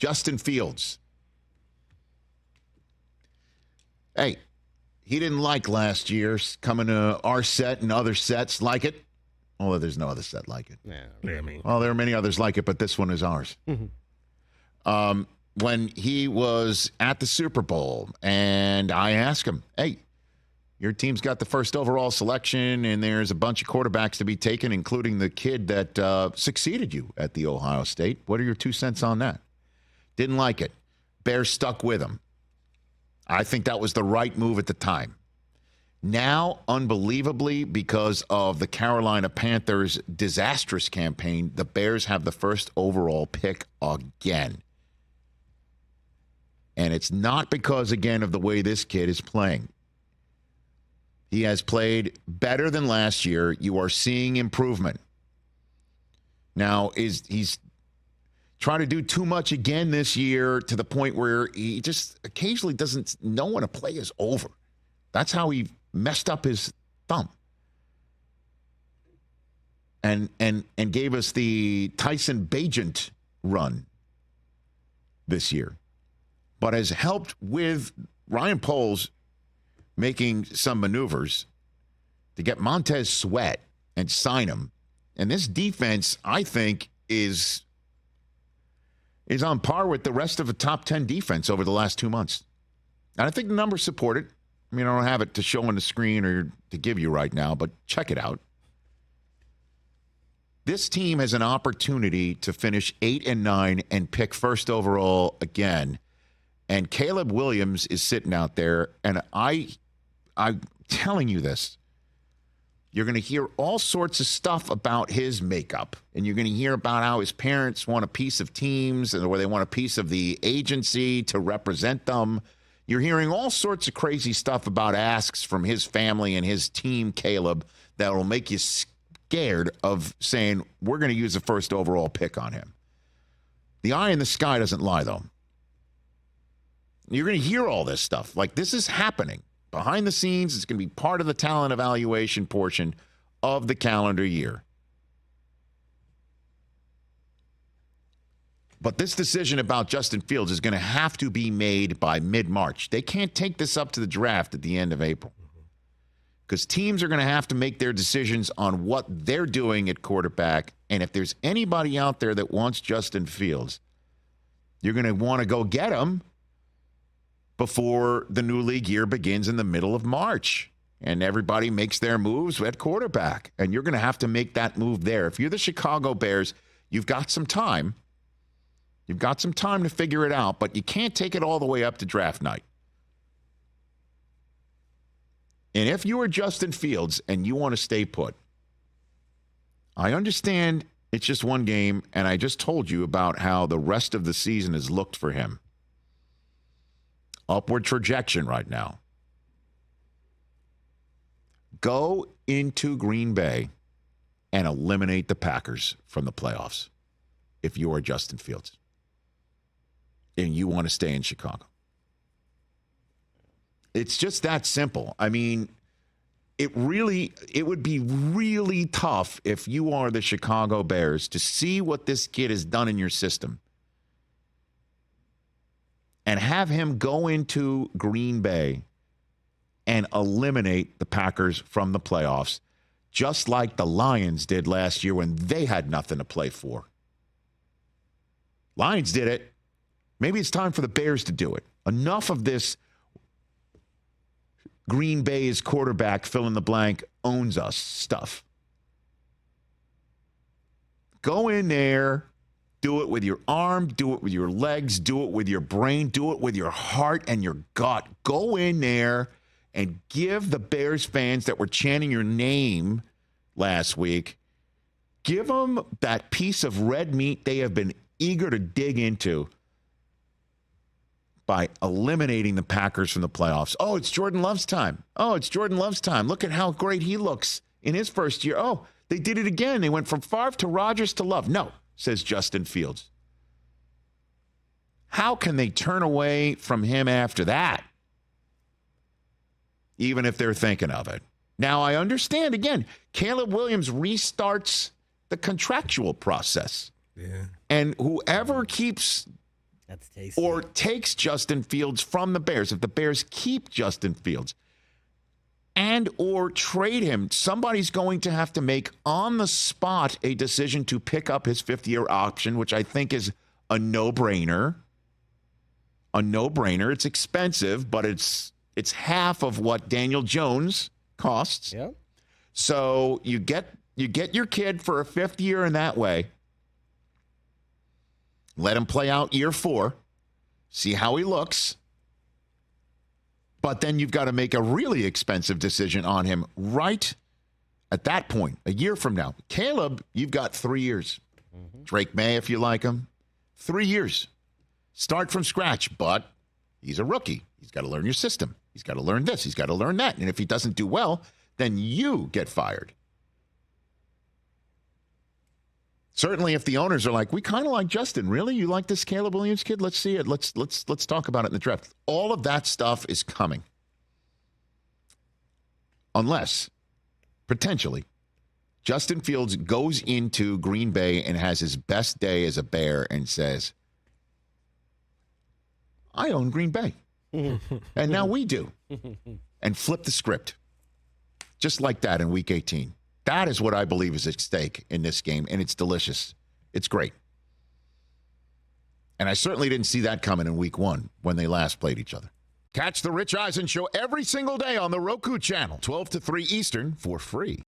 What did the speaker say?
Justin Fields. Hey, he didn't like last year's coming to our set and other sets like it. Although there's no other set like it. Yeah, I mean. Well, there are many others like it, but this one is ours. Mm-hmm. When he was at the Super Bowl, and I asked him, hey, your team's got the first overall selection, and there's a bunch of quarterbacks to be taken, including the kid that succeeded you at the Ohio State. What are your 2 cents on that? Didn't like it. Bears stuck with him. I think that was the right move at the time. Now, unbelievably, because of the Carolina Panthers' disastrous campaign, the Bears have the first overall pick again. And it's not because, again, of the way this kid is playing. He has played better than last year. You are seeing improvement. Now, he's trying to do too much again this year to the point where he just occasionally doesn't know when a play is over. That's how he messed up his thumb. And gave us the Tyson Bagent run this year. But has helped with Ryan Poles making some maneuvers to get Montez Sweat and sign him. And this defense, I think, is on par with the rest of a top 10 defense over the last 2 months. And I think the numbers support it. I mean, I don't have it to show on the screen or to give you right now, but check it out. This team has an opportunity to finish 8-9 and pick first overall again. And Caleb Williams is sitting out there, and I'm telling you this. You're going to hear all sorts of stuff about his makeup, and you're going to hear about how his parents want a piece of teams, or they want a piece of the agency to represent them. You're hearing all sorts of crazy stuff about asks from his family and his team, Caleb, that will make you scared of saying, we're going to use the first overall pick on him. The eye in the sky doesn't lie, though. You're going to hear all this stuff. Like, this is happening. Behind the scenes, it's going to be part of the talent evaluation portion of the calendar year. But this decision about Justin Fields is going to have to be made by mid-March. They can't take this up to the draft at the end of April. Because teams are going to have to make their decisions on what they're doing at quarterback. And if there's anybody out there that wants Justin Fields, you're going to want to go get him before the new league year begins in the middle of March. And everybody makes their moves at quarterback. And you're going to have to make that move there. If you're the Chicago Bears, you've got some time. You've got some time to figure it out, but you can't take it all the way up to draft night. And if you are Justin Fields and you want to stay put, I understand it's just one game, and I just told you about how the rest of the season has looked for him. Upward trajectory right now. Go into Green Bay and eliminate the Packers from the playoffs if you are Justin Fields and you want to stay in Chicago. It's just that simple. I mean, it would be really tough if you are the Chicago Bears to see what this kid has done in your system and have him go into Green Bay and eliminate the Packers from the playoffs, just like the Lions did last year when they had nothing to play for. Lions did it. Maybe it's time for the Bears to do it. Enough of this Green Bay's quarterback, fill in the blank, owns us stuff. Go in there, do it with your arm, do it with your legs, do it with your brain, do it with your heart and your gut. Go in there and give the Bears fans that were chanting your name last week, give them that piece of red meat they have been eager to dig into by eliminating the Packers from the playoffs. Oh, it's Jordan Love's time. Oh, it's Jordan Love's time. Look at how great he looks in his first year. Oh, they did it again. They went from Favre to Rodgers to Love. No, says Justin Fields. How can they turn away from him after that? Even if they're thinking of it. Now, I understand, again, Caleb Williams restarts the contractual process. Yeah. And whoever keeps That's tasty. or takes Justin Fields from the Bears, if the Bears keep Justin Fields and or trade him, somebody's going to have to make on the spot a decision to pick up his fifth-year option, which I think is a no-brainer. A no-brainer. It's expensive, but it's half of what Daniel Jones costs. Yep. So you get your kid for a fifth year in that way. Let him play out year 4. See how he looks. But then you've got to make a really expensive decision on him right at that point, a year from now. Caleb, you've got 3 years. Drake May, if you like him. 3 years. Start from scratch, but he's a rookie. He's got to learn your system. He's got to learn this. He's got to learn that. And if he doesn't do well, then you get fired. Certainly, if the owners are like, we kind of like Justin. Really? You like this Caleb Williams kid? Let's see it. Let's talk about it in the draft. All of that stuff is coming. Unless, potentially, Justin Fields goes into Green Bay and has his best day as a Bear and says, I own Green Bay. And now we do. And flip the script. Just like that in Week 18. That is what I believe is at stake in this game, and it's delicious. It's great. And I certainly didn't see that coming in Week 1 when they last played each other. Catch the Rich Eisen Show every single day on the Roku channel, 12 to 3 Eastern, for free.